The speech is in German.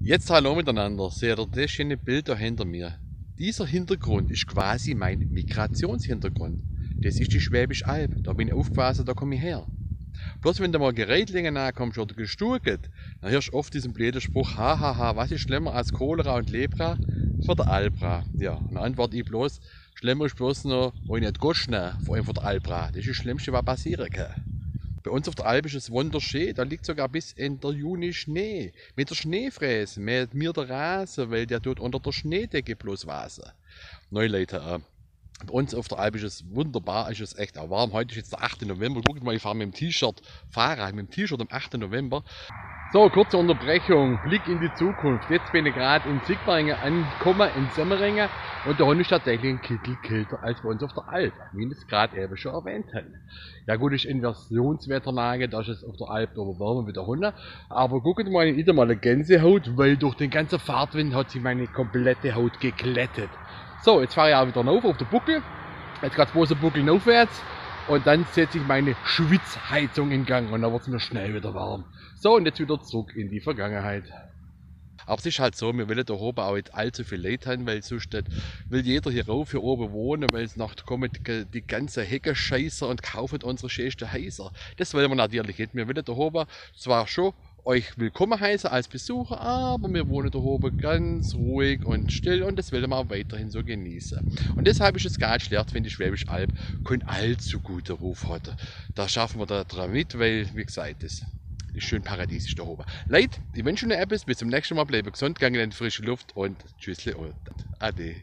Jetzt hallo miteinander, seht ihr das schöne Bild da hinter mir? Dieser Hintergrund ist quasi mein Migrationshintergrund. Das ist die Schwäbische Alb, da bin ich aufgewachsen, da komme ich her. Bloß wenn du mal Gerätlinge nahe kommst oder gesturket, dann hörst du oft diesen blöden Spruch, hahaha, was ist schlimmer als Cholera und Lepra? Für der Albra. Ja, dann antworte ich bloß, schlimmer ist bloß noch, wo ich nicht goschne, vor allem für der Albra. Das ist das Schlimmste, was passieren kann. Bei uns auf der Alp ist es wunderschön, da liegt sogar bis Ende Juni Schnee. Mit der Schneefräse mäht mir der Rasen, weil der tut unter der Schneedecke bloß wasen. Neu Leute, bei uns auf der Alp ist es wunderbar, ist es echt auch warm. Heute ist jetzt der 8. November. Guckt mal, ich fahre mit dem T-Shirt, Fahrrad mit dem T-Shirt am 8. November. So, kurze Unterbrechung, Blick in die Zukunft. Jetzt bin ich gerade in Sigmaringen angekommen, in Semmeringen. Und der Hund ist tatsächlich ein Kittel kälter als bei uns auf der Alp, wie ich es gerade eben schon erwähnt habe. Ja gut, ist Inversionswetterlage, da ist es auf der Alp aber wärmer wie der Hund. Aber guckt mal, ich mal eine Gänsehaut, weil durch den ganzen Fahrtwind hat sich meine komplette Haut geglättet. So, jetzt fahre ich auch wieder rauf auf den Buckel. Jetzt geht bloß der Buckel aufwärts. Und dann setze ich meine Schwitzheizung in Gang und dann wird es mir schnell wieder warm. So, und jetzt wieder zurück in die Vergangenheit. Aber es ist halt so, wir wollen da oben auch nicht allzu viel Leute haben, weil sonst will jeder hier rauf, hier oben wohnen, weil es nachher kommen die ganzen Heckenscheißer und kaufen unsere schönsten Häuser. Das wollen wir natürlich nicht. Wir wollen da oben zwar schon euch willkommen heißen als Besucher, aber wir wohnen da oben ganz ruhig und still und das wollen wir auch weiterhin so genießen. Und deshalb ist es gar nicht schlecht, wenn die Schwäbische Alb keinen allzu guten Ruf hat. Da schaffen wir da dran mit, weil, wie gesagt, das ist schön paradiesisch da oben. Leute, ich wünsche euch etwas, bis zum nächsten Mal, bleibt gesund, gegangen in die frische Luft und tschüssli und ade.